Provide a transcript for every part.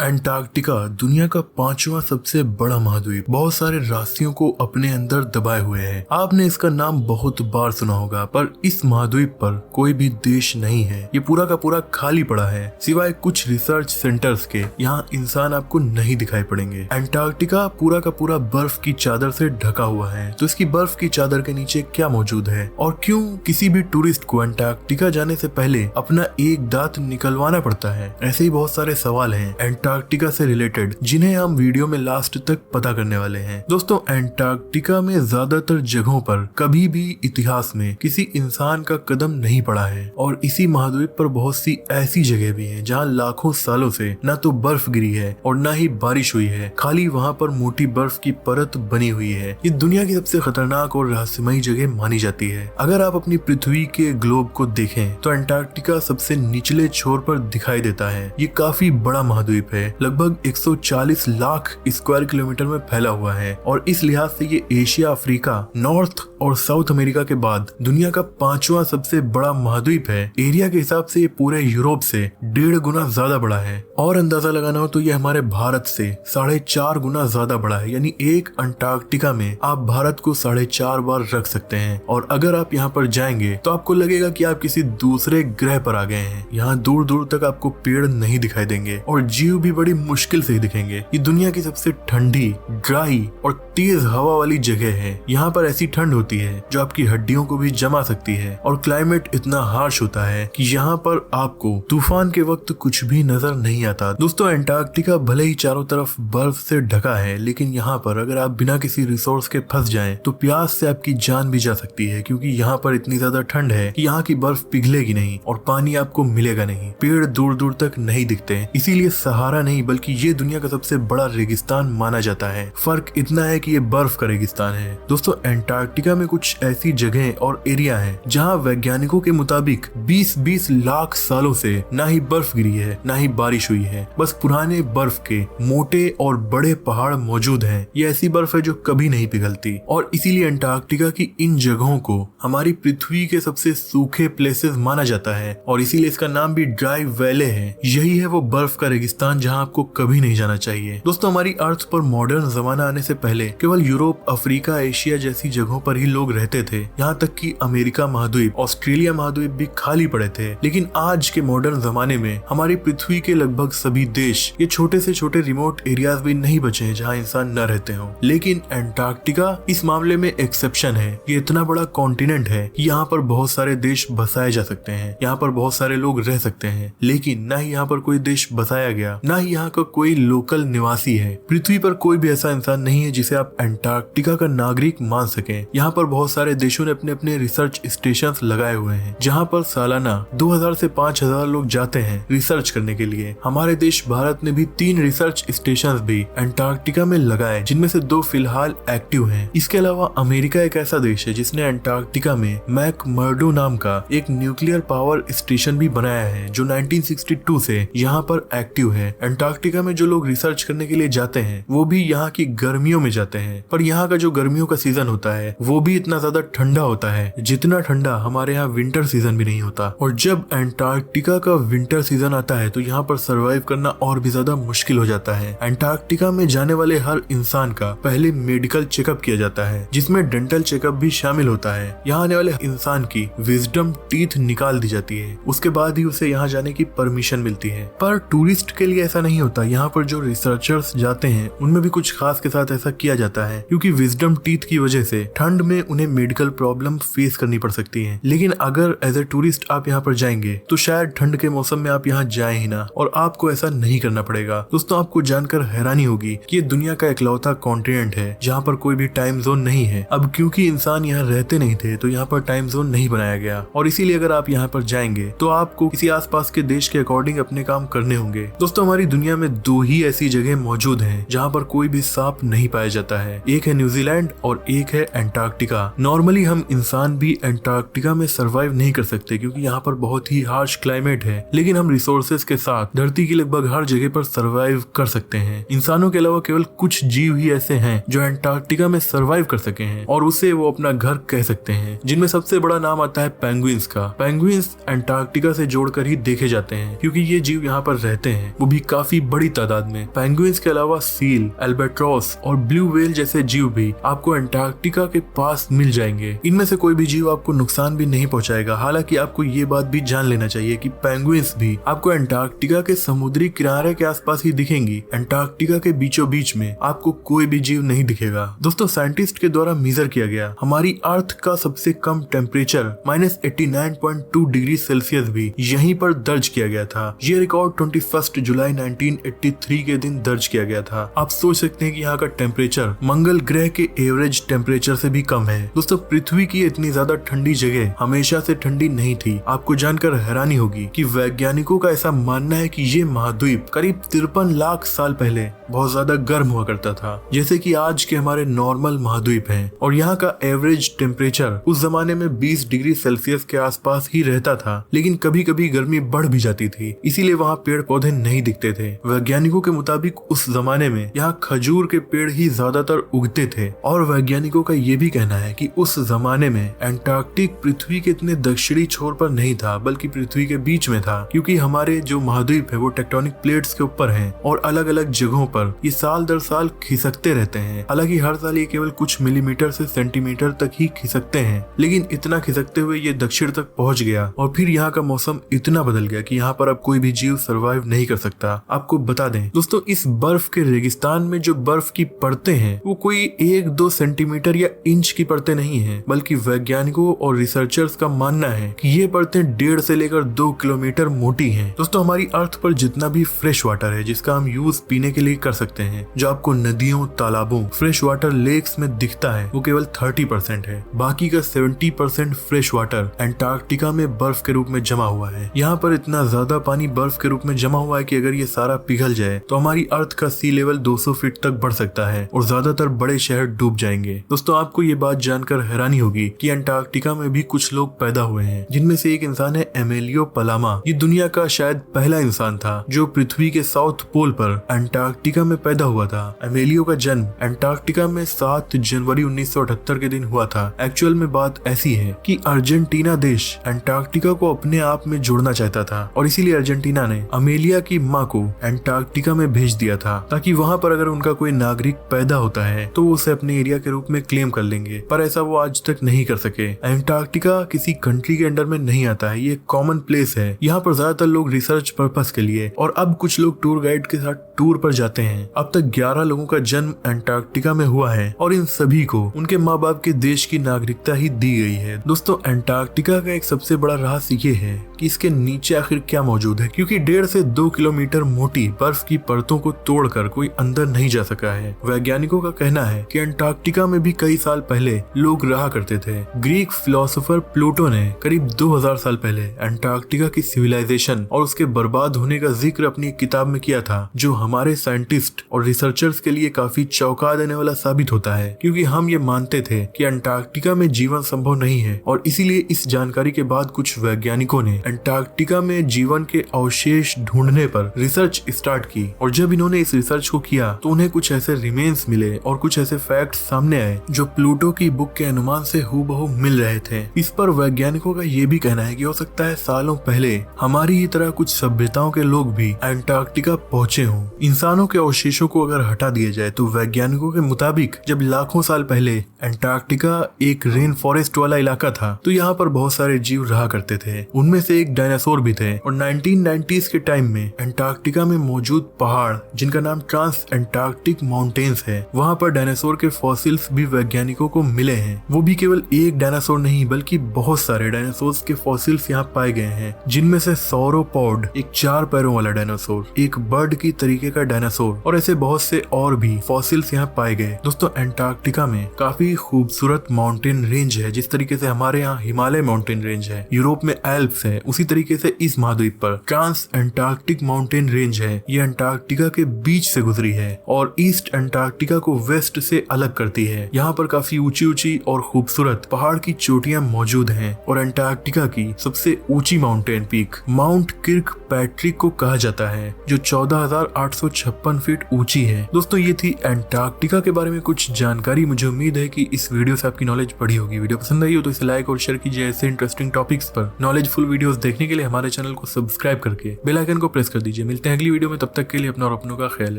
Antarctica दुनिया का पांचवा सबसे बड़ा महाद्वीप बहुत सारे राशियों को अपने अंदर दबाए हुए है। आपने इसका नाम बहुत बार सुना होगा, पर इस महाद्वीप पर कोई भी देश नहीं है। ये पूरा का पूरा खाली पड़ा है, सिवाय कुछ रिसर्च सेंटर्स के। यहाँ इंसान आपको नहीं दिखाई पड़ेंगे। अंटार्कटिका पूरा का पूरा बर्फ की चादर से ढका हुआ है। तो इसकी बर्फ की चादर के नीचे क्या मौजूद है और क्यों किसी भी टूरिस्ट को अंटार्कटिका जाने से पहले अपना एक दांत निकलवाना पड़ता है? ऐसे ही बहुत सारे सवाल हैं अंटार्कटिका से रिलेटेड, जिन्हें हम वीडियो में लास्ट तक पता करने वाले हैं। दोस्तों, अंटार्कटिका में ज्यादातर जगहों पर कभी भी इतिहास में किसी इंसान का कदम नहीं पड़ा है और इसी महाद्वीप पर बहुत सी ऐसी जगह भी हैं जहां लाखों सालों से ना तो बर्फ गिरी है और ना ही बारिश हुई है। खाली वहां पर मोटी बर्फ की परत बनी हुई है। ये दुनिया की सबसे खतरनाक और रहस्यमयी जगह मानी जाती है। अगर आप अपनी पृथ्वी के ग्लोब को देखें तो अंटार्कटिका सबसे निचले छोर पर दिखाई देता है। ये काफी बड़ा महाद्वीप है, लगभग 140 लाख स्क्वायर किलोमीटर में फैला हुआ है और इस लिहाज से ये एशिया, अफ्रीका, नॉर्थ और साउथ अमेरिका के बाद दुनिया का पांचवा सबसे बड़ा महाद्वीप है। एरिया के हिसाब से ये पूरे यूरोप से 1.5 गुना ज्यादा बड़ा है और अंदाजा लगाना हो तो ये हमारे भारत से 4.5 गुना ज्यादा बड़ा है। यानी एक अंटार्कटिका में आप भारत को 4.5 बार रख सकते हैं और अगर आप यहाँ पर जाएंगे तो आपको लगेगा कि आप किसी दूसरे ग्रह पर आ गए हैं। यहाँ दूर दूर तक आपको पेड़ नहीं दिखाई देंगे और जीव भी बड़ी मुश्किल से ही दिखेंगे। ये दुनिया की सबसे ठंडी, ड्राई और तेज हवा वाली जगह है। यहाँ पर ऐसी ठंड होती है जो आपकी हड्डियों को भी जमा सकती है और क्लाइमेट इतना हार्श होता है कि यहाँ पर आपको तूफान के वक्त कुछ भी नजर नहीं आता। दोस्तों, अंटार्कटिका भले ही चारों तरफ बर्फ से ढका है, लेकिन यहाँ पर अगर आप बिना किसी रिसोर्स के फंस जाएं तो प्यास से आपकी जान भी जा सकती है, क्योंकि यहाँ पर इतनी ज्यादा ठंड है कि यहाँ की बर्फ पिघलेगी नहीं और पानी आपको मिलेगा नहीं। पेड़ दूर दूर तक नहीं दिखते, इसीलिए सहारा नहीं बल्कि ये दुनिया का सबसे बड़ा रेगिस्तान माना जाता है। फर्क इतना है कि ये बर्फ का रेगिस्तान है। दोस्तों, अंटार्कटिका में कुछ ऐसी जगह और एरिया है जहाँ वैज्ञानिकों के मुताबिक 20-20 लाख सालों से ना ही बर्फ गिरी है ना ही बारिश हुई है। बस पुराने बर्फ के मोटे और बड़े पहाड़ मौजूद हैं। ये ऐसी बर्फ है जो कभी नहीं पिघलती और इसीलिए अंटार्कटिका की इन जगहों को हमारी पृथ्वी के सबसे सूखे प्लेसेस माना जाता है और इसीलिए इसका नाम भी ड्राई वैले है। यही है वो बर्फ का रेगिस्तान जहाँ आपको कभी नहीं जाना चाहिए। दोस्तों, हमारी अर्थ पर मॉडर्न जमाना आने से पहले केवल यूरोप, अफ्रीका, एशिया जैसी जगहों पर ही लोग रहते थे। यहाँ तक कि अमेरिका महाद्वीप, ऑस्ट्रेलिया महाद्वीप भी खाली पड़े थे। लेकिन आज के मॉडर्न जमाने में हमारी पृथ्वी के लगभग सभी देश, ये छोटे से छोटे रिमोट एरियाज भी नहीं बचे हैं जहाँ इंसान न रहते हो। लेकिन अंटार्कटिका इस मामले में एक्सेप्शन है। ये इतना बड़ा कॉन्टिनेंट है कि यहाँ पर बहुत सारे देश बसाए जा सकते हैं, यहाँ पर बहुत सारे लोग रह सकते हैं। लेकिन न ही यहाँ पर कोई देश बसाया गया, न ही यहाँ का कोई लोकल निवासी है। पृथ्वी पर कोई भी ऐसा इंसान नहीं है जिसे आप अंटार्कटिका का नागरिक मान सकें। यहाँ पर बहुत सारे देशों ने अपने अपने रिसर्च स्टेशंस लगाए हुए हैं, जहाँ पर सालाना 2000 से 5000 लोग जाते हैं रिसर्च करने के लिए। हमारे देश भारत ने भी 3 रिसर्च स्टेशंस भी अंटार्कटिका में लगाए, जिनमें से 2 फिलहाल एक्टिव हैं। इसके अलावा अमेरिका एक ऐसा देश है जिसने अंटार्कटिका में मैकमर्डो नाम का एक न्यूक्लियर पावर स्टेशन भी बनाया है, जो 1962 से यहाँ पर एक्टिव है। अंटार्कटिका में जो लोग रिसर्च करने के लिए जाते हैं वो भी यहाँ की गर्मियों में जाते हैं, पर यहाँ का जो गर्मियों का सीजन होता है वो भी इतना ज्यादा ठंडा होता है जितना ठंडा हमारे यहाँ विंटर सीजन भी नहीं होता। और जब अंटार्कटिका का विंटर सीजन आता है तो यहाँ पर सरवाइव करना और भी ज्यादा मुश्किल हो जाता है। अंटार्कटिका में जाने वाले हर इंसान का पहले मेडिकल चेकअप किया जाता है, जिसमें डेंटल चेकअप भी शामिल होता है। यहाँ आने वाले इंसान की विजडम टीथ निकाल दी जाती है, उसके बाद ही उसे यहाँ जाने की परमिशन मिलती है। पर टूरिस्ट के लिए ऐसा नहीं होता। यहाँ पर जो रिसर्चर्स जाते हैं उनमें भी कुछ खास के साथ ऐसा किया जाता है, क्योंकि विजडम टीथ की वजह से ठंड में उन्हें मेडिकल प्रॉब्लम फेस करनी पड़ सकती है। लेकिन अगर एज ए टूरिस्ट आप यहाँ पर जाएंगे तो शायद ठंड के मौसम में आप यहाँ जाए ही ना और आपको ऐसा नहीं करना पड़ेगा। दोस्तों, आपको जानकर हैरानी होगी कि ये दुनिया का इकलौता कॉन्टिनेंट है जहाँ पर कोई भी टाइम जोन नहीं है। अब क्योंकि इंसान यहाँ रहते नहीं थे तो यहाँ पर टाइम जोन नहीं बनाया गया और इसीलिए अगर आप यहाँ पर जाएंगे तो आपको किसी आसपास के देश के अकॉर्डिंग अपने काम करने होंगे। दोस्तों, हमारी दुनिया में 2 ही ऐसी जगह मौजूद हैं जहाँ पर कोई भी सांप नहीं पाया जाता है। एक है न्यूजीलैंड और एक है अंटार्कटिका। नॉर्मली हम इंसान भी अंटार्कटिका में सरवाइव नहीं कर सकते क्योंकि यहाँ पर बहुत ही हार्श क्लाइमेट है, लेकिन हम रिसोर्सेज के साथ धरती की लगभग हर जगह पर सरवाइव कर सकते हैं। इंसानों के अलावा केवल कुछ जीव ही ऐसे हैं जो अंटार्कटिका में सरवाइव कर सके हैं और उसे वो अपना घर कह सकते हैं, जिनमें सबसे बड़ा नाम आता है पेंगुइन्स का। पेंगुइन्स अंटार्कटिका से जोड़कर ही देखे जाते हैं क्योंकि ये जीव यहाँ पर रहते हैं, वो भी काफी बड़ी तादाद में। पेंगुइन्स के अलावा सील, एल्बाट्रॉस और ब्लू व्हेल जैसे जीव भी आपको अंटार्कटिका के पास मिल जाएंगे। इनमें से कोई भी जीव आपको नुकसान भी नहीं पहुंचाएगा। हालांकि आपको ये बात भी जान लेना चाहिए कि पेंगुइन्स भी आपको अंटार्कटिका के समुद्री किनारे के आसपास ही दिखेंगी। अंटार्कटिका के बीचों बीच में आपको कोई भी जीव नहीं दिखेगा। दोस्तों, साइंटिस्ट के द्वारा मेजर किया गया हमारी अर्थ का सबसे कम टेम्परेचर -89.2 डिग्री सेल्सियस भी यहीं पर दर्ज किया गया था। ये रिकॉर्ड 21 जुलाई 1983 के दिन दर्ज किया गया था। आप सोच सकते हैं कि यहाँ का टेम्परेचर मंगल ग्रह के एवरेज टेम्परेचर से भी कम है। दोस्तों, पृथ्वी की इतनी ज्यादा ठंडी जगह हमेशा से ठंडी नहीं थी। आपको जानकर हैरानी होगी कि वैज्ञानिकों का ऐसा मानना है कि ये महाद्वीप करीब 53 लाख साल पहले बहुत ज्यादा गर्म हुआ करता था, जैसे कि आज के हमारे नॉर्मल महाद्वीप हैं। और यहाँ का एवरेज टेम्परेचर उस जमाने में 20 डिग्री सेल्सियस के आसपास ही रहता था, लेकिन कभी कभी गर्मी बढ़ भी जाती थी, इसीलिए वहाँ पेड़ पौधे नहीं दिखते थे। वैज्ञानिकों के मुताबिक उस जमाने में यहाँ खजूर के पेड़ ही ज्यादातर उगते थे। और वैज्ञानिकों का ये भी कहना है कि उस जमाने में अंटार्कटिक पृथ्वी के इतने दक्षिणी छोर पर नहीं था, बल्कि पृथ्वी के बीच में था, क्योंकि हमारे जो महाद्वीप है वो टेक्टोनिक प्लेट्स के ऊपर हैं और अलग अलग जगहों पर ये साल दर साल खिसकते रहते हैं। हालांकि हर साल ये केवल कुछ मिलीमीटर से सेंटीमीटर तक ही खिसकते हैं, लेकिन इतना खिसकते हुए ये दक्षिण तक पहुंच गया और फिर यहाँ का मौसम इतना बदल गया कि यहाँ पर अब कोई भी जीव सरवाइव नहीं कर सकता। आपको बता दें दोस्तों, इस बर्फ के रेगिस्तान में जो बर्फ की परतें हैं वो कोई 1-2 सेंटीमीटर या इंच की परतें नहीं है, बल्कि वैज्ञानिकों और रिसर्चर्स का मानना है कि ये परतें 1.5 से लेकर 2 किलोमीटर मोटी हैं। दोस्तों, हमारी अर्थ पर जितना भी फ्रेश वाटर है जिसका हम यूज पीने के लिए कर सकते हैं, जो आपको नदियों, तालाबों, फ्रेश वाटर लेक्स में दिखता है, वो केवल 30% है। बाकी का 70% फ्रेश वाटर अंटार्कटिका में बर्फ के रूप में जमा हुआ है। यहाँ पर इतना ज्यादा पानी बर्फ के रूप में जमा हुआ है कि अगर ये सारा पिघल जाए तो हमारी अर्थ का सी लेवल 200 फीट तक बढ़ सकता है और ज्यादातर बड़े शहर डूब जाएंगे। दोस्तों, आपको ये बात जानकर हैरानी होगी कि अंटार्कटिका में भी कुछ लोग पैदा हुए हैं, जिनमें से एक इंसान है एमेलियो पलामा। ये दुनिया का शायद पहला इंसान था जो पृथ्वी के साउथ पोल पर अंटार्कटिका में पैदा हुआ था। एमेलियो का जन्म अंटार्कटिका में 7 जनवरी 1978 के दिन हुआ था। एक्चुअल में बात ऐसी है कि अर्जेंटीना देश अंटार्कटिका को अपने आप में जोड़ना चाहता था और इसीलिए अर्जेंटीना ने अमेलिया की माँ को अंटार्कटिका में भेज दिया था, ताकि वहाँ पर अगर उनका कोई नागरिक पैदा होता है तो वो उसे अपने एरिया के रूप में क्लेम कर लेंगे। पर ऐसा वो आज तक नहीं कर सके। अंटार्कटिका किसी कंट्री के अंडर में नहीं आता है, ये कॉमन प्लेस है। यहाँ पर ज्यादातर लोग रिसर्च पर्पस के लिए और अब कुछ लोग टूर गाइड के साथ टूर पर जाते हैं। अब तक 11 लोगों का जन्म अंटार्कटिका में हुआ है और इन सभी को उनके माँ बाप के देश की नागरिकता ही दी गई है। दोस्तों, अंटार्कटिका का एक सबसे बड़ा रहस्य ये है कि इसके नीचे आखिर क्या मौजूद है, क्योंकि 1.5 से 2 किलोमीटर मोटी बर्फ की परतों को तोड़कर कोई अंदर नहीं जा सका है। वैज्ञानिकों का कहना है कि अंटार्कटिका में भी कई साल पहले लोग रहा करते थे। ग्रीक फिलोसोफर प्लूटो ने करीब 2000 साल पहले अंटार्कटिका की सिविलाइजेशन और उसके बर्बाद होने का जिक्र अपनी किताब में किया था, जो हमारे साइंटिस्ट और रिसर्चर्स के लिए काफी चौंका देने वाला साबित होता है, क्योंकि हम ये मानते थे कि अंटार्कटिका में जीवन संभव नहीं है और इसीलिए इस जानकारी के बाद कुछ वैज्ञानिकों ने अंटार्कटिका में जीवन के अवशेष ढूंढने पर रिसर्च स्टार्ट की। और जब इन्होंने इस रिसर्च को किया तो उन्हें कुछ ऐसे रिमेन्स मिले और कुछ ऐसे फैक्ट्स सामने आए जो प्लूटो की बुक के अनुमान से हूबहू मिल रहे थे। इस पर वैज्ञानिकों का ये भी कहना है कि हो सकता है सालों पहले हमारी ही तरह कुछ सभ्यताओं के लोग भी अंटार्कटिका पहुंचे हों। इंसानों के अवशेषों को अगर हटा दिया जाए तो वैज्ञानिकों के मुताबिक जब लाखों साल पहले अंटार्कटिका एक रेन फॉरेस्ट वाला इलाका था तो यहाँ पर बहुत सारे जीव रहा करते थे। उनमें से एक डायनासोर भी थे और 1990s के टाइम में अंटार्कटिका में मौजूद पहाड़ जिनका नाम ट्रांस अंटार्कटिक माउंटेन्स है, वहाँ पर डायनासोर के फॉसिल्स भी वैज्ञानिकों को मिले हैं। वो भी केवल एक डायनासोर नहीं बल्कि बहुत सारे डायनासोर्स के फॉसिल्स यहाँ पाए गए हैं, जिनमें से सौरोपॉड एक 4 पैरों वाला डायनासोर, एक बर्ड की तरीके का डायनासोर और ऐसे बहुत से और भी फॉसिल्स यहाँ पाए गए। दोस्तों, अंटार्कटिका में काफी खूबसूरत माउंटेन रेंज है। जिस तरीके से हमारे यहाँ हिमालय माउंटेन रेंज है, यूरोप में एल्प्स है, उसी तरीके से इस महाद्वीप पर ट्रांस अंटार्कटिक माउंटेन रेंज है। ये अंटार्कटिका के बीच से गुजरी है और ईस्ट अंटार्कटिका को वेस्ट से अलग करती है। यहाँ पर काफी ऊंची ऊंची और खूबसूरत पहाड़ की चोटियां मौजूद हैं और अंटार्कटिका की सबसे ऊंची mountain peak Mount Kirkpatrick को कहा जाता है, जो 14,856 फीट ऊंची है। दोस्तों, ये थी अंटार्कटिका के बारे में कुछ जानकारी। मुझे उम्मीद है कि इस वीडियो से आपकी नॉलेज बढ़ी होगी। वीडियो पसंद आई हो तो इसे लाइक और शेयर कीजिए। ऐसे इंटरेस्टिंग टॉपिक्स पर नॉलेजफुल वीडियोस देखने के लिए हमारे चैनल को सब्सक्राइब करके बेल आइकन को प्रेस कर दीजिए। मिलते हैं अगली वीडियो में, तब तक के लिए अपना और अपनों का ख्याल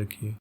रखिए।